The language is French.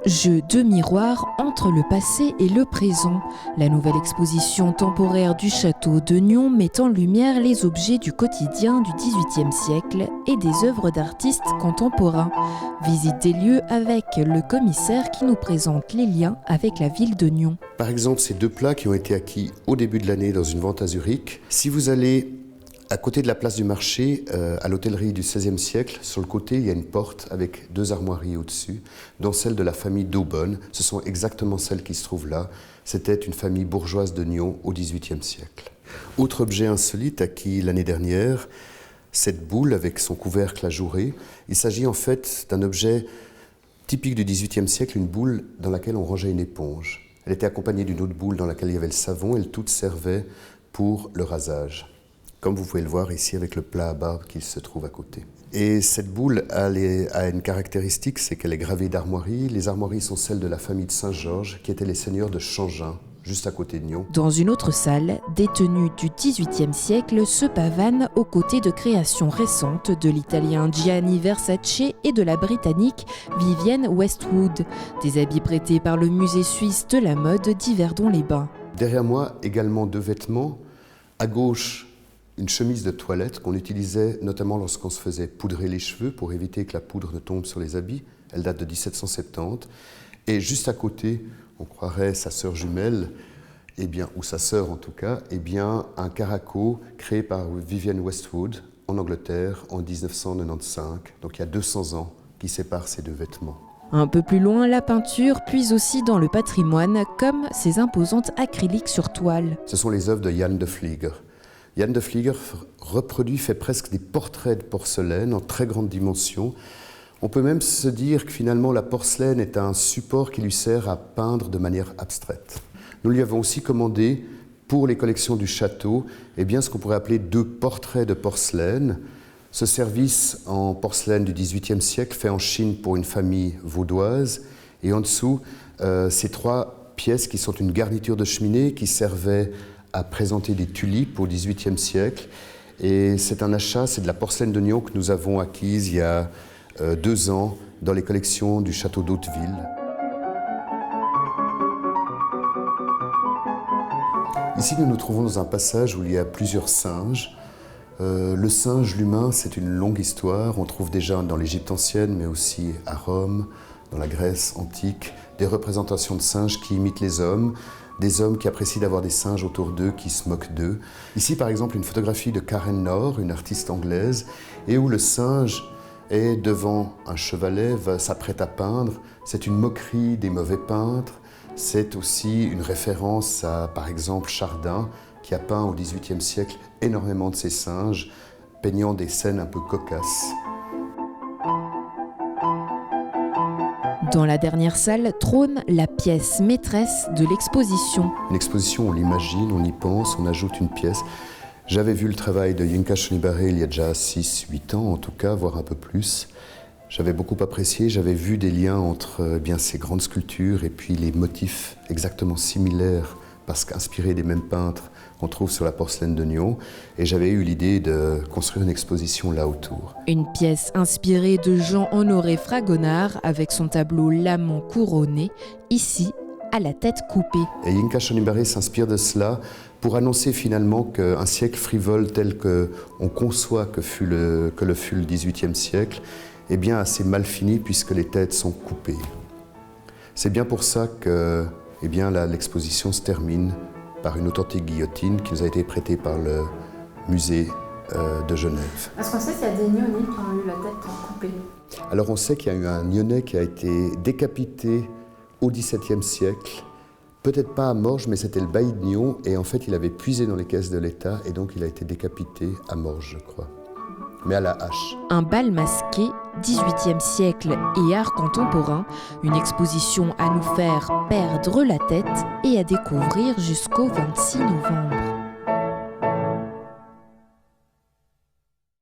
Jeu de miroir entre le passé et le présent. La nouvelle exposition temporaire du château de Nyon met en lumière les objets du quotidien du XVIIIe siècle et des œuvres d'artistes contemporains. Visite des lieux avec le commissaire qui nous présente les liens avec la ville de Nyon. Par exemple, ces deux plats qui ont été acquis au début de l'année dans une vente à Zurich. Si vous allez à côté de la place du marché, à l'hôtellerie du XVIe siècle, sur le côté, il y a une porte avec deux armoiries au-dessus, dont celle de la famille d'Aubonne. Ce sont exactement celles qui se trouvent là. C'était une famille bourgeoise de Nyon au XVIIIe siècle. Autre objet insolite acquis l'année dernière, cette boule avec son couvercle ajouré. Il s'agit en fait d'un objet typique du XVIIIe siècle, une boule dans laquelle on rangeait une éponge. Elle était accompagnée d'une autre boule dans laquelle il y avait le savon. Elles toutes servaient pour le rasage, comme vous pouvez le voir ici avec le plat à barbe qui se trouve à côté. Et cette boule a une caractéristique, c'est qu'elle est gravée d'armoiries. Les armoiries sont celles de la famille de Saint-Georges, qui étaient les seigneurs de Changin, juste à côté de Nyon. Dans une autre salle, des tenues du XVIIIe siècle se pavanent aux côtés de créations récentes de l'italien Gianni Versace et de la britannique Vivienne Westwood. Des habits prêtés par le musée suisse de la mode d'Yverdon-les-Bains. Derrière moi, également deux vêtements. À gauche, une chemise de toilette qu'on utilisait notamment lorsqu'on se faisait poudrer les cheveux pour éviter que la poudre ne tombe sur les habits. Elle date de 1770. Et juste à côté, on croirait sa sœur jumelle, ou sa sœur en tout cas, un caraco créé par Vivienne Westwood en Angleterre en 1995. Donc il y a 200 ans qui séparent ces deux vêtements. Un peu plus loin, la peinture puise aussi dans le patrimoine, comme ces imposantes acryliques sur toile. Ce sont les œuvres de Jan de Vlieger. Jan de Vlieger fait presque des portraits de porcelaine en très grande dimension. On peut même se dire que finalement la porcelaine est un support qui lui sert à peindre de manière abstraite. Nous lui avons aussi commandé pour les collections du château ce qu'on pourrait appeler deux portraits de porcelaine. Ce service en porcelaine du XVIIIe siècle fait en Chine pour une famille vaudoise. Et en dessous, ces trois pièces qui sont une garniture de cheminée qui servait à présenter des tulipes au XVIIIe siècle. Et c'est un achat, c'est de la porcelaine de Nyon que nous avons acquise il y a 2 ans dans les collections du château d'Hauteville. Ici, nous nous trouvons dans un passage où il y a plusieurs singes. Le singe, l'humain, c'est une longue histoire. On trouve déjà dans l'Égypte ancienne, mais aussi à Rome, dans la Grèce antique, des représentations de singes qui imitent les hommes, des hommes qui apprécient d'avoir des singes autour d'eux, qui se moquent d'eux. Ici, par exemple, une photographie de Karen Nor, une artiste anglaise, et où le singe est devant un chevalet, s'apprête à peindre. C'est une moquerie des mauvais peintres. C'est aussi une référence à, par exemple, Chardin, qui a peint au XVIIIe siècle énormément de ces singes, peignant des scènes un peu cocasses. Dans la dernière salle trône la pièce maîtresse de l'exposition. Une exposition, on l'imagine, on y pense, on ajoute une pièce. J'avais vu le travail de Yinka Shonibare il y a déjà 6-8 ans en tout cas, voire un peu plus. J'avais beaucoup apprécié, j'avais vu des liens entre ces grandes sculptures et puis les motifs exactement similaires, parce qu'inspirés des mêmes peintres qu'on trouve sur la porcelaine de Nyon. Et j'avais eu l'idée de construire une exposition là autour. Une pièce inspirée de Jean-Honoré Fragonard avec son tableau L'amant couronné, ici à la tête coupée. Et Yinka Shonibare s'inspire de cela pour annoncer finalement qu'un siècle frivole tel qu'on conçoit que le fut le XVIIIe siècle, assez mal fini puisque les têtes sont coupées. C'est bien pour ça que l'exposition se termine par une authentique guillotine qui nous a été prêtée par le musée de Genève. Est-ce qu'on sait s'il y a des Nyonnais qui ont eu la tête coupée? Alors on sait qu'il y a eu un Nyonnais qui a été décapité au XVIIe siècle, peut-être pas à Morges, mais c'était le bailli de Nyon, et en fait il avait puisé dans les caisses de l'État, et donc il a été décapité à Morges, je crois, mais à la hache. Un bal masqué, 18e siècle et art contemporain, une exposition à nous faire perdre la tête et à découvrir jusqu'au 26 novembre.